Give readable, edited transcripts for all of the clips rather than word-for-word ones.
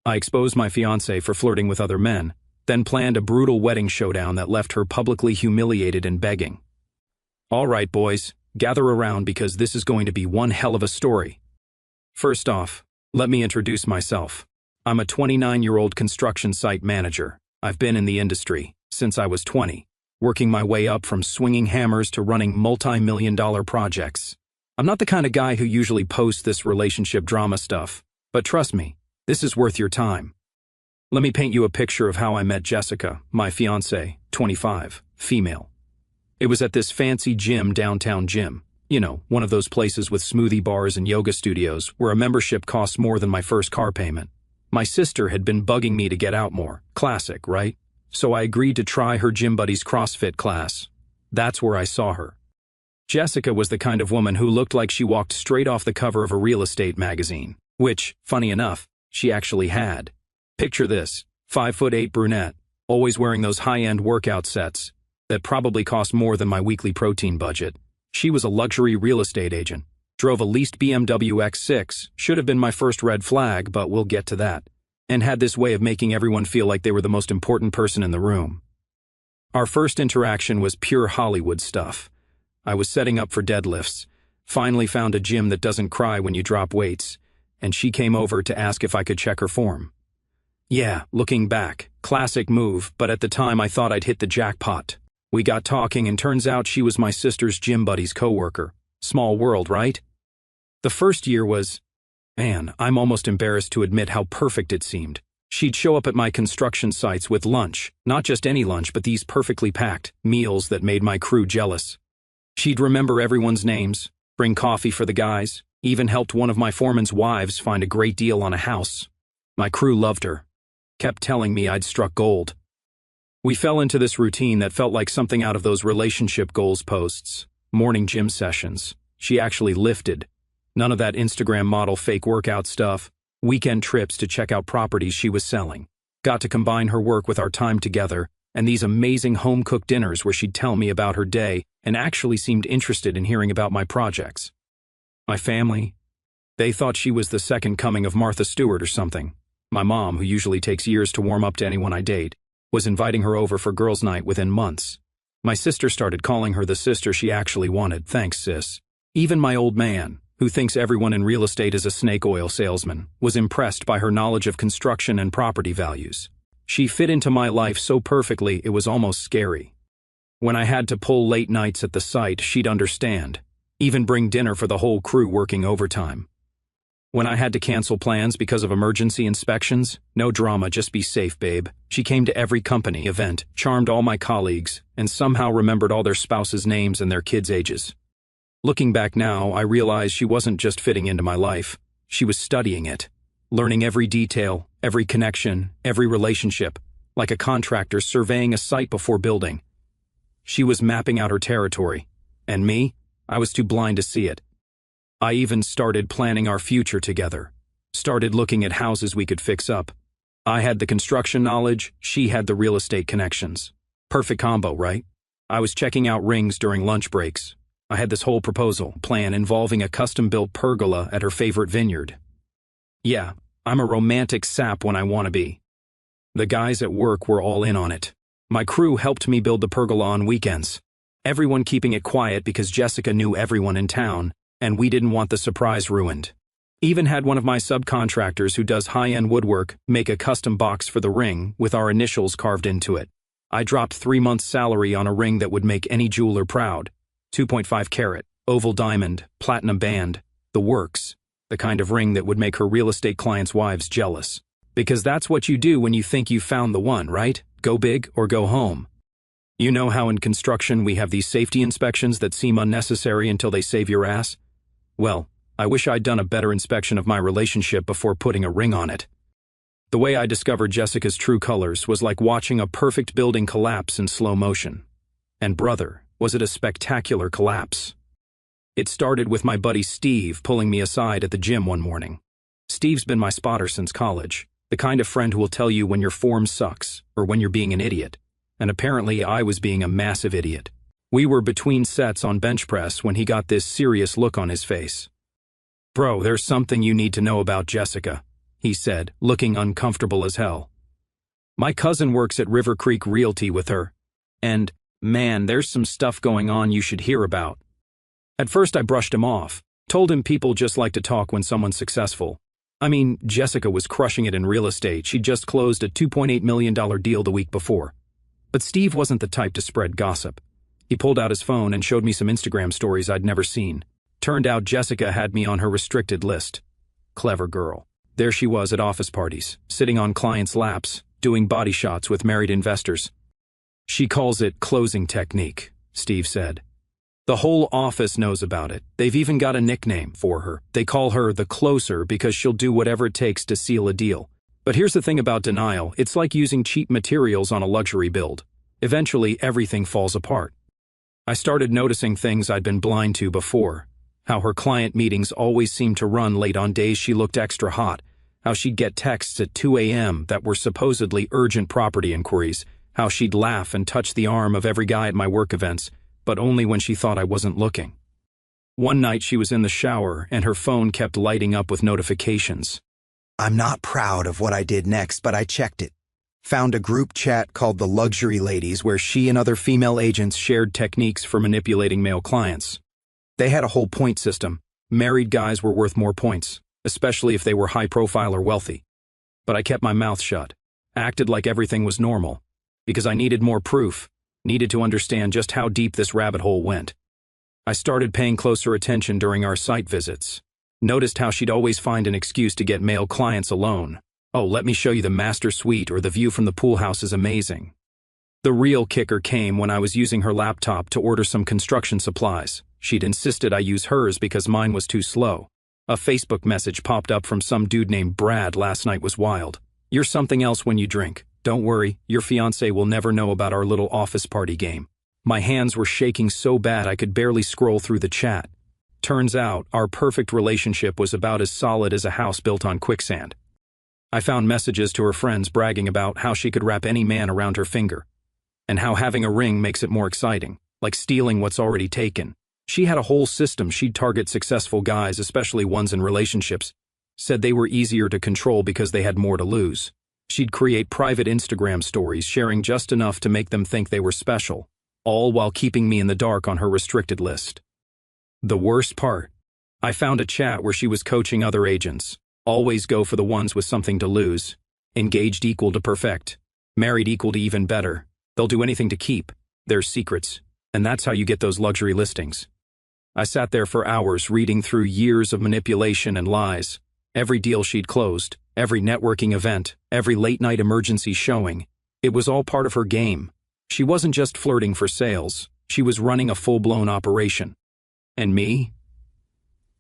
I exposed my fiancée for flirting with other men, then planned a brutal wedding showdown that left her publicly humiliated and begging. All right, boys, gather around because this is going to be one hell of a story. First off, let me introduce myself. I'm a 29-year-old construction site manager. I've been in the industry since I was 20, working my way up from swinging hammers to running multi-million-dollar projects. I'm not the kind of guy who usually posts this relationship drama stuff, but trust me, this is worth your time. Let me paint you a picture of how I met Jessica, my fiancée, 25, female. It was at this fancy downtown gym. You know, one of those places with smoothie bars and yoga studios where a membership costs more than my first car payment. My sister had been bugging me to get out more. Classic, right? So I agreed to try her gym buddy's CrossFit class. That's where I saw her. Jessica was the kind of woman who looked like she walked straight off the cover of a real estate magazine, which, funny enough, she actually had. Picture this, 5'8" brunette, always wearing those high-end workout sets that probably cost more than my weekly protein budget. She was a luxury real estate agent, drove a leased BMW X6, should have been my first red flag, but we'll get to that, and had this way of making everyone feel like they were the most important person in the room. Our first interaction was pure Hollywood stuff. I was setting up for deadlifts, finally found a gym that doesn't cry when you drop weights, and she came over to ask if I could check her form. Yeah, looking back, classic move, but at the time I thought I'd hit the jackpot. We got talking and turns out she was my sister's gym buddy's coworker. Small world, right? The first year was, man, I'm almost embarrassed to admit how perfect it seemed. She'd show up at my construction sites with lunch, not just any lunch, but these perfectly packed meals that made my crew jealous. She'd remember everyone's names, bring coffee for the guys, even helped one of my foreman's wives find a great deal on a house. My crew loved her, kept telling me I'd struck gold. We fell into this routine that felt like something out of those relationship goals posts, morning gym sessions. She actually lifted. None of that Instagram model fake workout stuff, weekend trips to check out properties she was selling. Got to combine her work with our time together, and these amazing home-cooked dinners where she'd tell me about her day and actually seemed interested in hearing about my projects. My family, they thought she was the second coming of Martha Stewart or something. My mom, who usually takes years to warm up to anyone I date, was inviting her over for girls' night within months. My sister started calling her the sister she actually wanted. Thanks, sis. Even my old man, who thinks everyone in real estate is a snake oil salesman, was impressed by her knowledge of construction and property values. She fit into my life so perfectly it was almost scary. When I had to pull late nights at the site, she'd understand. Even bring dinner for the whole crew working overtime. When I had to cancel plans because of emergency inspections, no drama, just be safe, babe. She came to every company event, charmed all my colleagues, and somehow remembered all their spouses' names and their kids' ages. Looking back now, I realize she wasn't just fitting into my life. She was studying it, learning every detail, every connection, every relationship, like a contractor surveying a site before building. She was mapping out her territory, and me, I was too blind to see it. I even started planning our future together, started looking at houses we could fix up. I had the construction knowledge, she had the real estate connections. Perfect combo, right? I was checking out rings during lunch breaks. I had this whole proposal plan involving a custom-built pergola at her favorite vineyard. Yeah, I'm a romantic sap when I want to be. The guys at work were all in on it. My crew helped me build the pergola on weekends. Everyone keeping it quiet because Jessica knew everyone in town, and we didn't want the surprise ruined. Even had one of my subcontractors who does high-end woodwork make a custom box for the ring with our initials carved into it. I dropped 3 months' salary on a ring that would make any jeweler proud. 2.5 carat, oval diamond, platinum band, the works, the kind of ring that would make her real estate clients' wives jealous. Because that's what you do when you think you've found the one, right? Go big or go home. You know how in construction we have these safety inspections that seem unnecessary until they save your ass? Well, I wish I'd done a better inspection of my relationship before putting a ring on it. The way I discovered Jessica's true colors was like watching a perfect building collapse in slow motion. And brother, was it a spectacular collapse. It started with my buddy Steve pulling me aside at the gym one morning. Steve's been my spotter since college, the kind of friend who will tell you when your form sucks or when you're being an idiot. And apparently I was being a massive idiot. We were between sets on bench press when he got this serious look on his face. Bro, there's something you need to know about Jessica. he said, looking uncomfortable as hell. My cousin works at River Creek Realty with her. And, man, there's some stuff going on you should hear about. At first I brushed him off, told him people just like to talk when someone's successful. I mean, Jessica was crushing it in real estate. She'd just closed a $2.8 million deal the week before. But Steve wasn't the type to spread gossip. He pulled out his phone and showed me some Instagram stories I'd never seen. Turned out Jessica had me on her restricted list. Clever girl. There she was at office parties, sitting on clients' laps, doing body shots with married investors. She calls it closing technique, Steve said. The whole office knows about it. They've even got a nickname for her. They call her the closer because she'll do whatever it takes to seal a deal. But here's the thing about denial. It's like using cheap materials on a luxury build. Eventually, everything falls apart. I started noticing things I'd been blind to before. How her client meetings always seemed to run late on days she looked extra hot. How she'd get texts at 2 a.m. that were supposedly urgent property inquiries. How she'd laugh and touch the arm of every guy at my work events, but only when she thought I wasn't looking. One night she was in the shower and her phone kept lighting up with notifications. I'm not proud of what I did next, but I checked it. Found a group chat called the Luxury Ladies where she and other female agents shared techniques for manipulating male clients. They had a whole point system. Married guys were worth more points, especially if they were high profile or wealthy. But I kept my mouth shut, acted like everything was normal, because I needed more proof. Needed to understand just how deep this rabbit hole went. I started paying closer attention during our site visits. Noticed how she'd always find an excuse to get male clients alone. Oh, let me show you the master suite, or the view from the pool house is amazing. The real kicker came when I was using her laptop to order some construction supplies. She'd insisted I use hers because mine was too slow. A Facebook message popped up from some dude named Brad. Last night was wild. You're something else when you drink. Don't worry, your fiancé will never know about our little office party game. My hands were shaking so bad I could barely scroll through the chat. Turns out, our perfect relationship was about as solid as a house built on quicksand. I found messages to her friends bragging about how she could wrap any man around her finger, and how having a ring makes it more exciting, like stealing what's already taken. She had a whole system. She'd target successful guys, especially ones in relationships. Said they were easier to control because they had more to lose. She'd create private Instagram stories, sharing just enough to make them think they were special, all while keeping me in the dark on her restricted list. The worst part, I found a chat where she was coaching other agents. Always go for the ones with something to lose. Engaged equal to perfect. Married equal to even better. They'll do anything to keep their secrets, and that's how you get those luxury listings. I sat there for hours reading through years of manipulation and lies. Every deal she'd closed, every networking event, every late-night emergency showing. It was all part of her game. She wasn't just flirting for sales. She was running a full-blown operation. And me?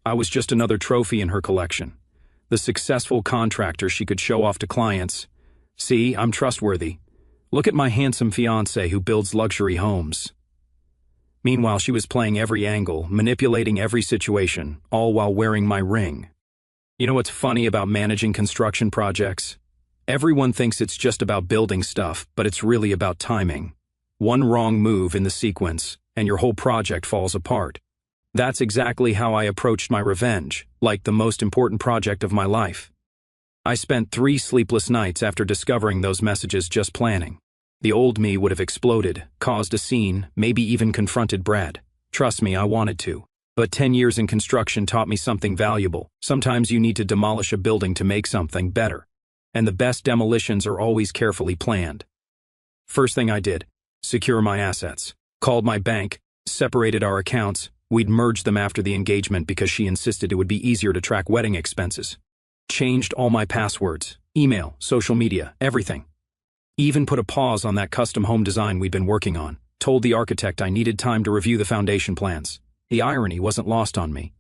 I was just another trophy in her collection. The successful contractor she could show off to clients. See, I'm trustworthy. Look at my handsome fiancé who builds luxury homes. Meanwhile, she was playing every angle, manipulating every situation, all while wearing my ring. You know what's funny about managing construction projects? Everyone thinks it's just about building stuff, but it's really about timing. One wrong move in the sequence, and your whole project falls apart. That's exactly how I approached my revenge, like the most important project of my life. I spent 3 sleepless nights after discovering those messages just planning. The old me would have exploded, caused a scene, maybe even confronted Brad. Trust me, I wanted to. But 10 years in construction taught me something valuable. Sometimes you need to demolish a building to make something better. And the best demolitions are always carefully planned. First thing I did, secure my assets. Called my bank, separated our accounts. We'd merged them after the engagement because she insisted it would be easier to track wedding expenses. Changed all my passwords, email, social media, everything. Even put a pause on that custom home design we'd been working on. Told the architect I needed time to review the foundation plans. The irony wasn't lost on me.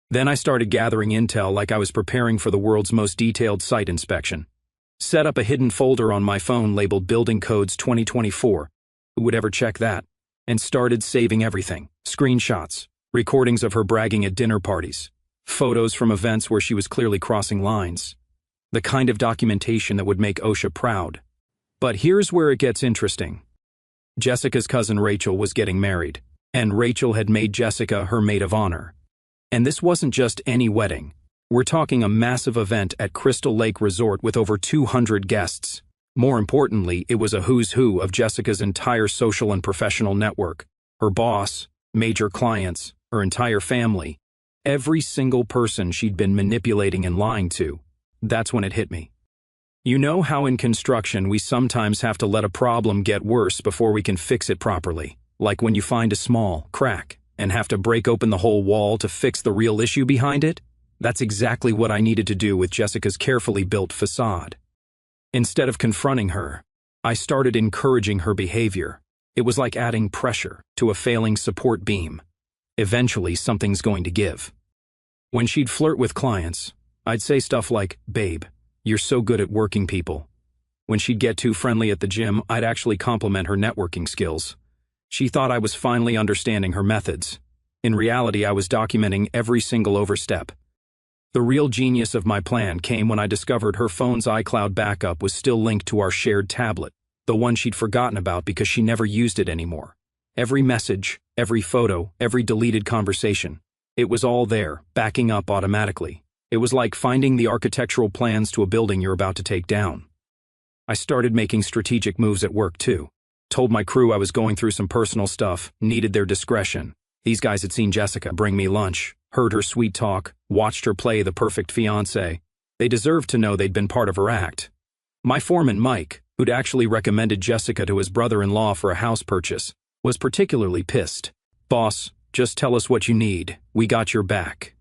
Then I started gathering intel like I was preparing for the world's most detailed site inspection. Set up a hidden folder on my phone labeled Building Codes 2024. Who would ever check that? And started saving everything. Screenshots, recordings of her bragging at dinner parties, photos from events where she was clearly crossing lines. The kind of documentation that would make OSHA proud. But here's where it gets interesting. Jessica's cousin Rachel was getting married, and Rachel had made Jessica her maid of honor. And this wasn't just any wedding. We're talking a massive event at Crystal Lake Resort with over 200 guests. More importantly, it was a who's who of Jessica's entire social and professional network. Her boss, major clients, her entire family. Every single person she'd been manipulating and lying to. That's when it hit me. You know how in construction we sometimes have to let a problem get worse before we can fix it properly, like when you find a small crack and have to break open the whole wall to fix the real issue behind it? That's exactly what I needed to do with Jessica's carefully built facade. Instead of confronting her, I started encouraging her behavior. It was like adding pressure to a failing support beam. Eventually, something's going to give. When she'd flirt with clients, I'd say stuff like, "Babe, you're so good at working people." When she'd get too friendly at the gym, I'd actually compliment her networking skills. She thought I was finally understanding her methods. In reality, I was documenting every single overstep. The real genius of my plan came when I discovered her phone's iCloud backup was still linked to our shared tablet, the one she'd forgotten about because she never used it anymore. Every message, every photo, every deleted conversation. It was all there, backing up automatically. It was like finding the architectural plans to a building you're about to take down. I started making strategic moves at work too. Told my crew I was going through some personal stuff, needed their discretion. These guys had seen Jessica bring me lunch, heard her sweet talk, watched her play the perfect fiancé. They deserved to know they'd been part of her act. My foreman, Mike, who'd actually recommended Jessica to his brother-in-law for a house purchase, was particularly pissed. "Boss, just tell us what you need. We got your back."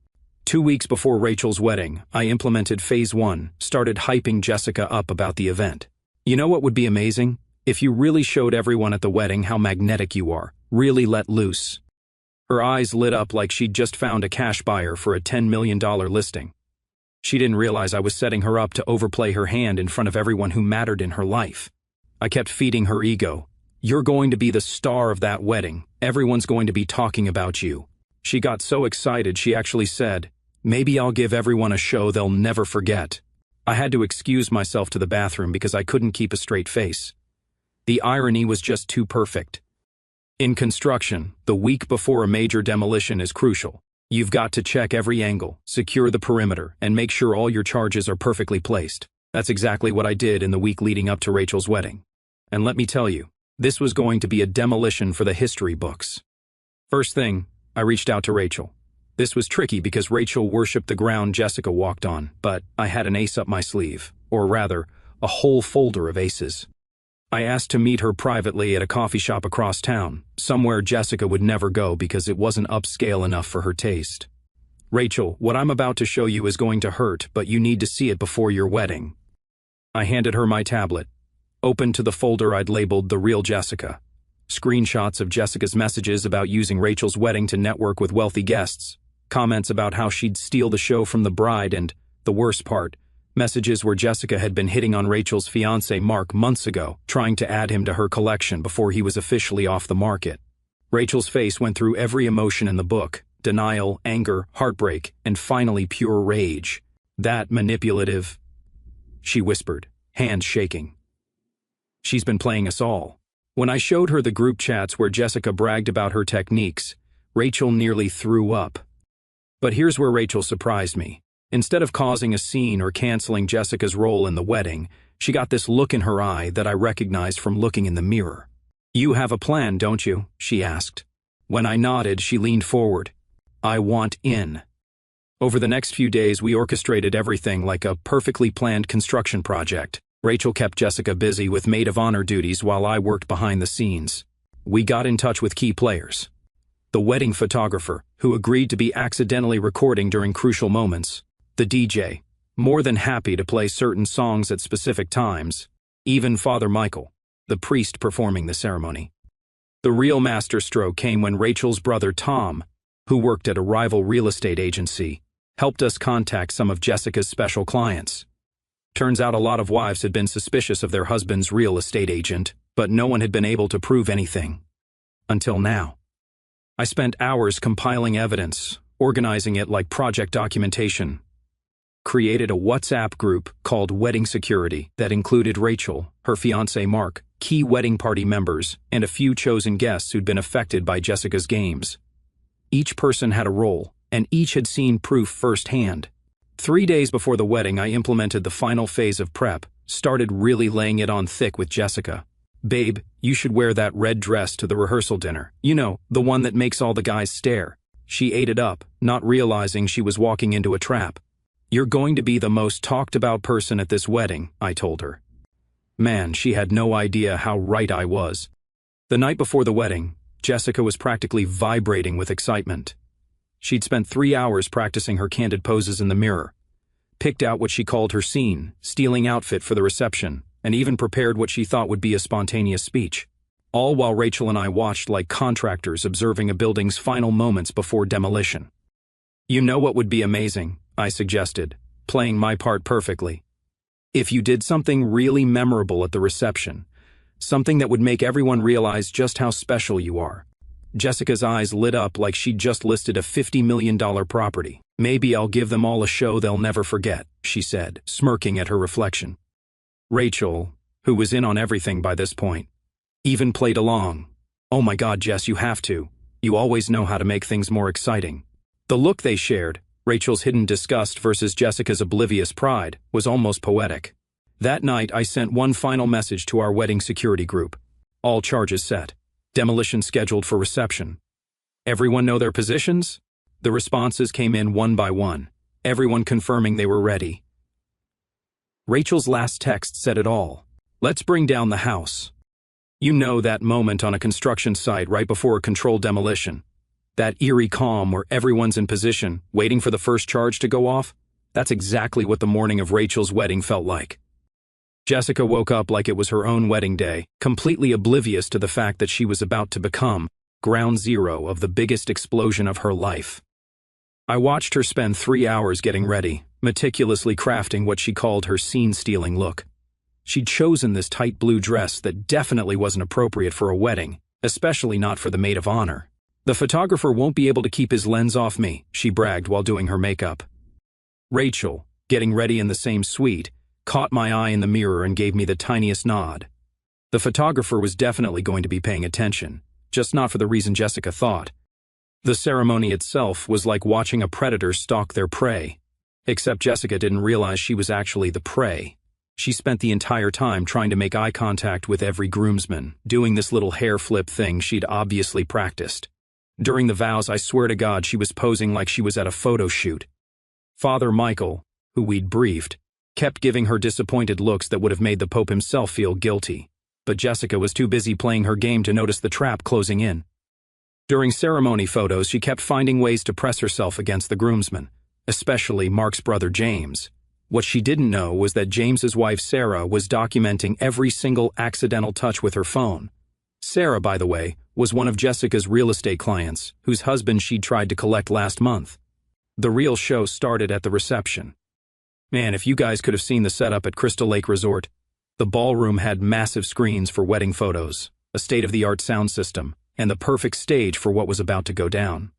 2 weeks before Rachel's wedding, I implemented phase 1, started hyping Jessica up about the event. You know what would be amazing? If you really showed everyone at the wedding how magnetic you are, really let loose. Her eyes lit up like she'd just found a cash buyer for a $10 million listing. She didn't realize I was setting her up to overplay her hand in front of everyone who mattered in her life. I kept feeding her ego. "You're going to be the star of that wedding. Everyone's going to be talking about you." She got so excited she actually said, "Maybe I'll give everyone a show they'll never forget." I had to excuse myself to the bathroom because I couldn't keep a straight face. The irony was just too perfect. In construction, the week before a major demolition is crucial. You've got to check every angle, secure the perimeter, and make sure all your charges are perfectly placed. That's exactly what I did in the week leading up to Rachel's wedding. And let me tell you, this was going to be a demolition for the history books. First thing, I reached out to Rachel. This was tricky because Rachel worshipped the ground Jessica walked on, but I had an ace up my sleeve, or rather, a whole folder of aces. I asked to meet her privately at a coffee shop across town, somewhere Jessica would never go because it wasn't upscale enough for her taste. "Rachel, what I'm about to show you is going to hurt, but you need to see it before your wedding." I handed her my tablet, opened to the folder I'd labeled The Real Jessica. Screenshots of Jessica's messages about using Rachel's wedding to network with wealthy guests, comments about how she'd steal the show from the bride, and, the worst part, messages where Jessica had been hitting on Rachel's fiancé Mark months ago, trying to add him to her collection before he was officially off the market. Rachel's face went through every emotion in the book: denial, anger, heartbreak, and finally pure rage. "That manipulative," she whispered, hands shaking. "She's been playing us all." When I showed her the group chats where Jessica bragged about her techniques, Rachel nearly threw up. But here's where Rachel surprised me. Instead of causing a scene or canceling Jessica's role in the wedding, she got this look in her eye that I recognized from looking in the mirror. "You have a plan, don't you?" she asked. When I nodded, she leaned forward. "I want in." Over the next few days, we orchestrated everything like a perfectly planned construction project. Rachel kept Jessica busy with maid of honor duties while I worked behind the scenes. We got in touch with key players. The wedding photographer, who agreed to be accidentally recording during crucial moments. The DJ, more than happy to play certain songs at specific times. Even Father Michael, the priest performing the ceremony. The real masterstroke came when Rachel's brother Tom, who worked at a rival real estate agency, helped us contact some of Jessica's special clients. Turns out a lot of wives had been suspicious of their husband's real estate agent, but no one had been able to prove anything. Until now. I spent hours compiling evidence, organizing it like project documentation. Created a WhatsApp group called Wedding Security that included Rachel, her fiancé Mark, key wedding party members, and a few chosen guests who'd been affected by Jessica's games. Each person had a role, and each had seen proof firsthand. 3 days before the wedding, I implemented the final phase of prep, started really laying it on thick with Jessica. Babe, you should wear that red dress to the rehearsal dinner. You know, the one that makes all the guys stare. She ate it up, not realizing she was walking into a trap. You're going to be the most talked about person at this wedding, I told her. Man, she had no idea how right I was. The night before the wedding, Jessica was practically vibrating with excitement. She'd spent 3 hours practicing her candid poses in the mirror, picked out what she called her scene, stealing outfit for the reception, and even prepared what she thought would be a spontaneous speech. All while Rachel and I watched like contractors observing a building's final moments before demolition. You know what would be amazing, I suggested, playing my part perfectly. If you did something really memorable at the reception, something that would make everyone realize just how special you are. Jessica's eyes lit up like she'd just listed a $50 million property. Maybe I'll give them all a show they'll never forget, she said, smirking at her reflection. Rachel, who was in on everything by this point, even played along. Oh my God, Jess, you have to. You always know how to make things more exciting. The look they shared, Rachel's hidden disgust versus Jessica's oblivious pride, was almost poetic. That night, I sent one final message to our wedding security group. All charges set. Demolition scheduled for reception. Everyone know their positions? The responses came in one by one, everyone confirming they were ready. Rachel's last text said it all. Let's bring down the house. You know that moment on a construction site right before a controlled demolition. That eerie calm where everyone's in position, waiting for the first charge to go off? That's exactly what the morning of Rachel's wedding felt like. Jessica woke up like it was her own wedding day, completely oblivious to the fact that she was about to become ground zero of the biggest explosion of her life. I watched her spend 3 hours getting ready, meticulously crafting what she called her scene-stealing look. She'd chosen this tight blue dress that definitely wasn't appropriate for a wedding, especially not for the maid of honor. The photographer won't be able to keep his lens off me, she bragged while doing her makeup. Rachel, getting ready in the same suite, caught my eye in the mirror and gave me the tiniest nod. The photographer was definitely going to be paying attention, just not for the reason Jessica thought. The ceremony itself was like watching a predator stalk their prey, except Jessica didn't realize she was actually the prey. She spent the entire time trying to make eye contact with every groomsman, doing this little hair flip thing she'd obviously practiced. During the vows, I swear to God she was posing like she was at a photo shoot. Father Michael, who we'd briefed, kept giving her disappointed looks that would have made the Pope himself feel guilty. But Jessica was too busy playing her game to notice the trap closing in. During ceremony photos, she kept finding ways to press herself against the groomsmen, especially Mark's brother James. What she didn't know was that James's wife Sarah was documenting every single accidental touch with her phone. Sarah, by the way, was one of Jessica's real estate clients, whose husband she'd tried to collect last month. The real show started at the reception. Man, if you guys could have seen the setup at Crystal Lake Resort. The ballroom had massive screens for wedding photos, a state-of-the-art sound system, and the perfect stage for what was about to go down.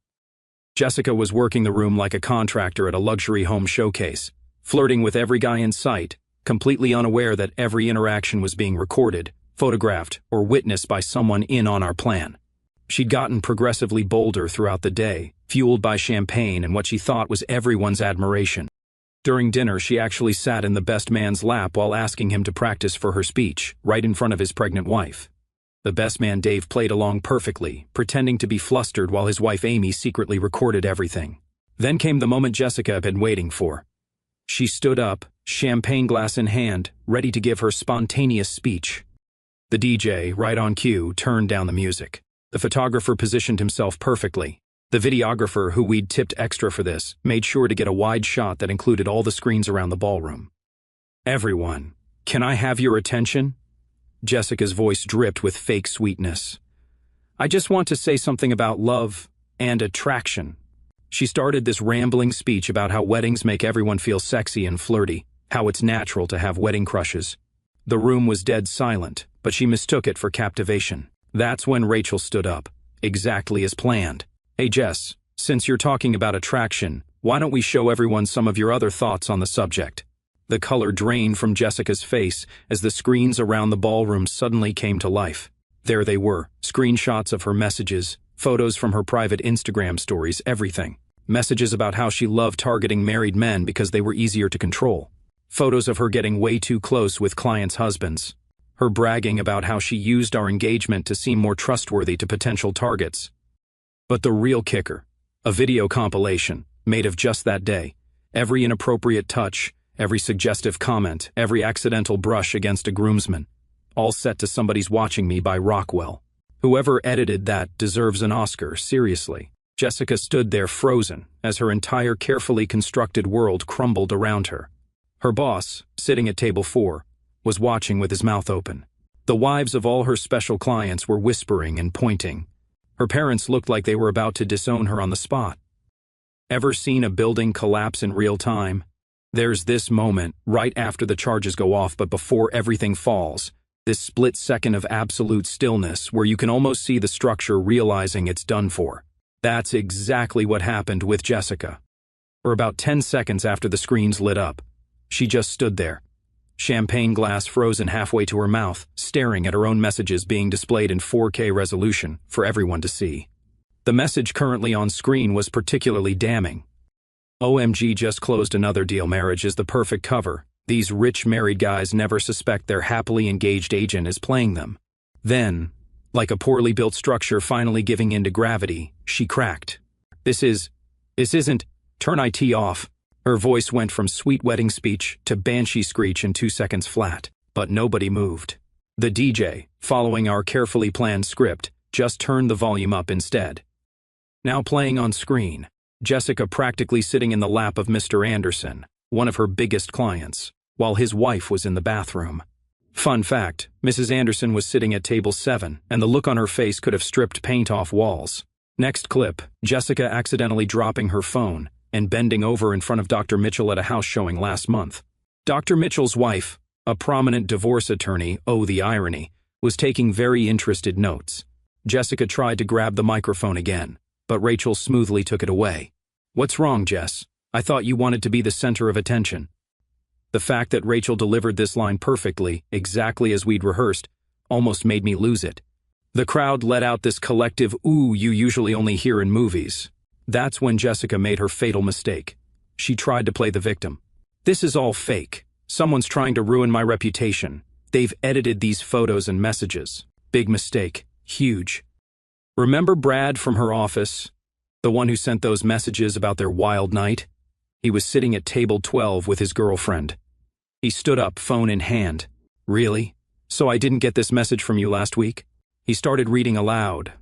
Jessica was working the room like a contractor at a luxury home showcase, flirting with every guy in sight, completely unaware that every interaction was being recorded, photographed, or witnessed by someone in on our plan. She'd gotten progressively bolder throughout the day, fueled by champagne and what she thought was everyone's admiration. During dinner, she actually sat in the best man's lap while asking him to practice for her speech, right in front of his pregnant wife. The best man Dave played along perfectly, pretending to be flustered while his wife Amy secretly recorded everything. Then came the moment Jessica had been waiting for. She stood up, champagne glass in hand, ready to give her spontaneous speech. The DJ, right on cue, turned down the music. The photographer positioned himself perfectly. The videographer, who we'd tipped extra for this, made sure to get a wide shot that included all the screens around the ballroom. Everyone, can I have your attention? Jessica's voice dripped with fake sweetness. I just want to say something about love and attraction. She started this rambling speech about how weddings make everyone feel sexy and flirty, how it's natural to have wedding crushes. The room was dead silent, but she mistook it for captivation. That's when Rachel stood up, exactly as planned. Hey Jess, since you're talking about attraction, why don't we show everyone some of your other thoughts on the subject? The color drained from Jessica's face as the screens around the ballroom suddenly came to life. There they were, screenshots of her messages, photos from her private Instagram stories, everything. Messages about how she loved targeting married men because they were easier to control. Photos of her getting way too close with clients' husbands. Her bragging about how she used our engagement to seem more trustworthy to potential targets. But the real kicker, a video compilation, made of just that day. Every inappropriate touch, every suggestive comment, every accidental brush against a groomsman. All set to Somebody's Watching Me by Rockwell. Whoever edited that deserves an Oscar, seriously. Jessica stood there frozen as her entire carefully constructed world crumbled around her. Her boss, sitting at table 4, was watching with his mouth open. The wives of all her special clients were whispering and pointing. Her parents looked like they were about to disown her on the spot. Ever seen a building collapse in real time? There's this moment, right after the charges go off but before everything falls, this split second of absolute stillness where you can almost see the structure realizing it's done for. That's exactly what happened with Jessica. For about 10 seconds after the screens lit up, she just stood there, champagne glass frozen halfway to her mouth, staring at her own messages being displayed in 4K resolution for everyone to see. The message currently on screen was particularly damning. OMG, just closed another deal. Marriage is the perfect cover. These rich married guys never suspect their happily engaged agent is playing them. Then, like a poorly built structure finally giving in to gravity, she cracked. This isn't, turn IT off. Her voice went from sweet wedding speech to banshee screech in 2 seconds flat, but nobody moved. The DJ, following our carefully planned script, just turned the volume up instead. Now playing on screen, Jessica practically sitting in the lap of Mr. Anderson, one of her biggest clients, while his wife was in the bathroom. Fun fact, Mrs. Anderson was sitting at table 7, and the look on her face could have stripped paint off walls. Next clip, Jessica accidentally dropping her phone and bending over in front of Dr. Mitchell at a house showing last month. Dr. Mitchell's wife, a prominent divorce attorney, oh the irony, was taking very interested notes. Jessica tried to grab the microphone again, but Rachel smoothly took it away. What's wrong, Jess? I thought you wanted to be the center of attention. The fact that Rachel delivered this line perfectly, exactly as we'd rehearsed, almost made me lose it. The crowd let out this collective ooh you usually only hear in movies. That's when Jessica made her fatal mistake. She tried to play the victim. This is all fake. Someone's trying to ruin my reputation. They've edited these photos and messages. Big mistake. Huge. Remember Brad from her office? The one who sent those messages about their wild night? He was sitting at table 12 with his girlfriend. He stood up, phone in hand. Really? So I didn't get this message from you last week? He started reading aloud.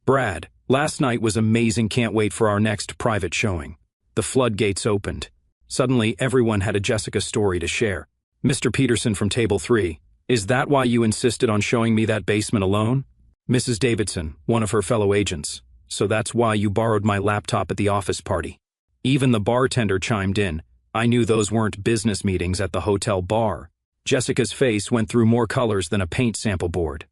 Brad, last night was amazing, can't wait for our next private showing. The floodgates opened. Suddenly, everyone had a Jessica story to share. Mr. Peterson from table 3, is that why you insisted on showing me that basement alone? Mrs. Davidson, one of her fellow agents, so that's why you borrowed my laptop at the office party. Even the bartender chimed in. I knew those weren't business meetings at the hotel bar. Jessica's face went through more colors than a paint sample board.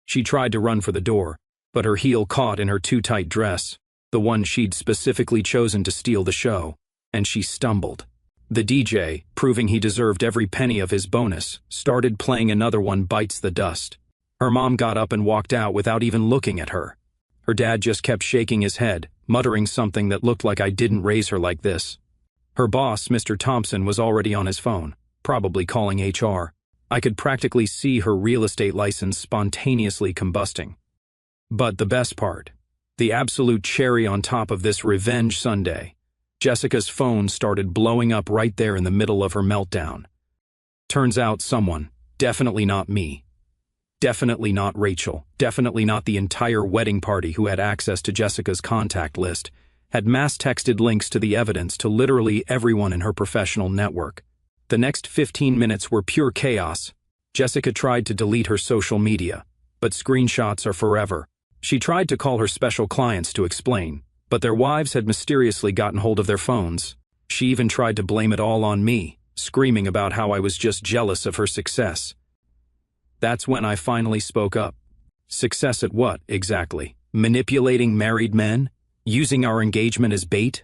She tried to run for the door, but her heel caught in her too tight dress, the one she'd specifically chosen to steal the show, and she stumbled. The DJ, proving he deserved every penny of his bonus, started playing another one, Bites the Dust. Her mom got up and walked out without even looking at her. Her dad just kept shaking his head, muttering something that looked like I didn't raise her like this. Her boss, Mr. Thompson, was already on his phone, probably calling HR. I could practically see her real estate license spontaneously combusting. But the best part, the absolute cherry on top of this revenge Sunday, Jessica's phone started blowing up right there in the middle of her meltdown. Turns out someone, definitely not me, definitely not Rachel, definitely not the entire wedding party who had access to Jessica's contact list, had mass texted links to the evidence to literally everyone in her professional network. The next 15 minutes were pure chaos. Jessica tried to delete her social media, but screenshots are forever. She tried to call her special clients to explain, but their wives had mysteriously gotten hold of their phones. She even tried to blame it all on me, screaming about how I was just jealous of her success. That's when I finally spoke up. Success at what, exactly? Manipulating married men? Using our engagement as bait?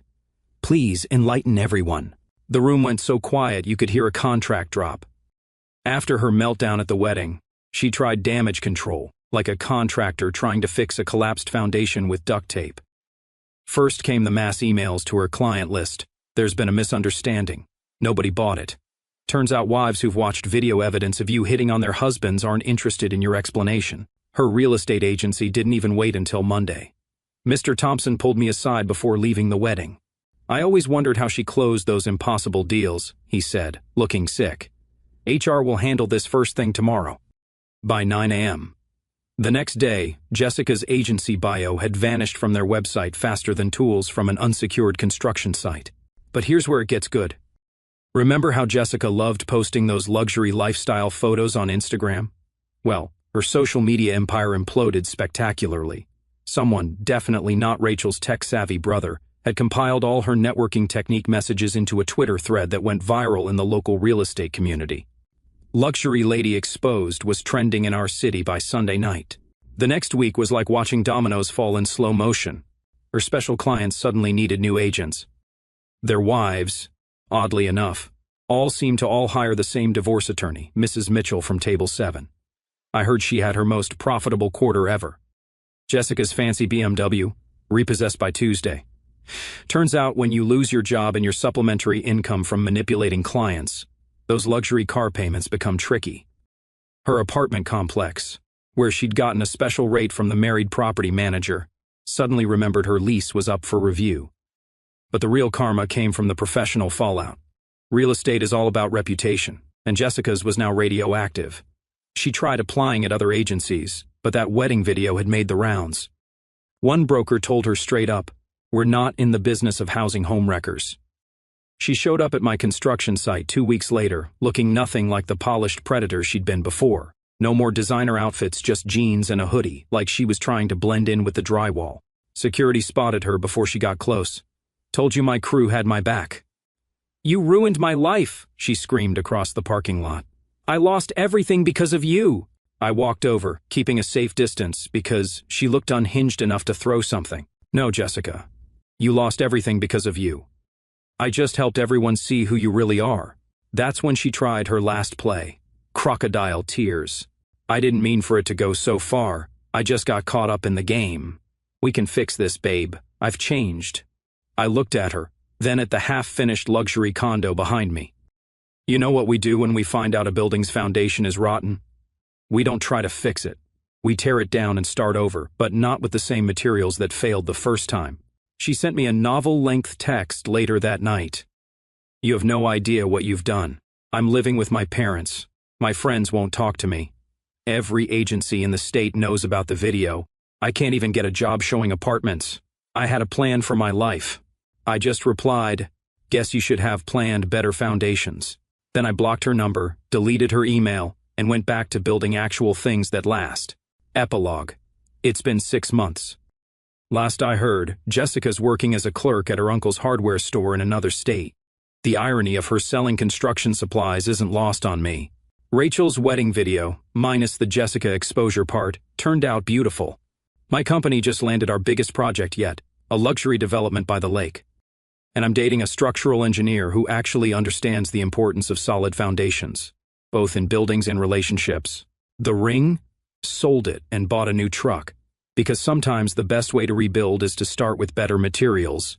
Please enlighten everyone. The room went so quiet you could hear a contract drop. After her meltdown at the wedding, she tried damage control, like a contractor trying to fix a collapsed foundation with duct tape. First came the mass emails to her client list. There's been a misunderstanding. Nobody bought it. Turns out wives who've watched video evidence of you hitting on their husbands aren't interested in your explanation. Her real estate agency didn't even wait until Monday. Mr. Thompson pulled me aside before leaving the wedding. I always wondered how she closed those impossible deals, he said, looking sick. HR will handle this first thing tomorrow. By 9 a.m. The next day, Jessica's agency bio had vanished from their website faster than tools from an unsecured construction site. But here's where it gets good. Remember how Jessica loved posting those luxury lifestyle photos on Instagram? Well, her social media empire imploded spectacularly. Someone, definitely not Rachel's tech-savvy brother, had compiled all her networking technique messages into a Twitter thread that went viral in the local real estate community. Luxury Lady Exposed was trending in our city by Sunday night. The next week was like watching dominoes fall in slow motion. Her special clients suddenly needed new agents. Their wives, oddly enough, all seemed to hire the same divorce attorney, Mrs. Mitchell from Table 7. I heard she had her most profitable quarter ever. Jessica's fancy BMW, repossessed by Tuesday. Turns out when you lose your job and your supplementary income from manipulating clients, those luxury car payments become tricky. Her apartment complex, where she'd gotten a special rate from the married property manager, suddenly remembered her lease was up for review. But the real karma came from the professional fallout. Real estate is all about reputation, and Jessica's was now radioactive. She tried applying at other agencies, but that wedding video had made the rounds. One broker told her straight up, "We're not in the business of housing homewreckers." She showed up at my construction site 2 weeks later, looking nothing like the polished predator she'd been before. No more designer outfits, just jeans and a hoodie, like she was trying to blend in with the drywall. Security spotted her before she got close. "Told you my crew had my back." "You ruined my life," she screamed across the parking lot. "I lost everything because of you." I walked over, keeping a safe distance because she looked unhinged enough to throw something. "No, Jessica. You lost everything because of you. I just helped everyone see who you really are." That's when she tried her last play. Crocodile tears. "I didn't mean for it to go so far. I just got caught up in the game. We can fix this, babe. I've changed." I looked at her, then at the half-finished luxury condo behind me. You know what we do when we find out a building's foundation is rotten? We don't try to fix it. We tear it down and start over, but not with the same materials that failed the first time. She sent me a novel-length text later that night. "You have no idea what you've done. I'm living with my parents. My friends won't talk to me. Every agency in the state knows about the video. I can't even get a job showing apartments. I had a plan for my life." I just replied, "Guess you should have planned better foundations." Then I blocked her number, deleted her email, and went back to building actual things that last. Epilogue. It's been 6 months. Last I heard, Jessica's working as a clerk at her uncle's hardware store in another state. The irony of her selling construction supplies isn't lost on me. Rachel's wedding video, minus the Jessica exposure part, turned out beautiful. My company just landed our biggest project yet, a luxury development by the lake. And I'm dating a structural engineer who actually understands the importance of solid foundations, both in buildings and relationships. The ring? Sold it and bought a new truck, because sometimes the best way to rebuild is to start with better materials.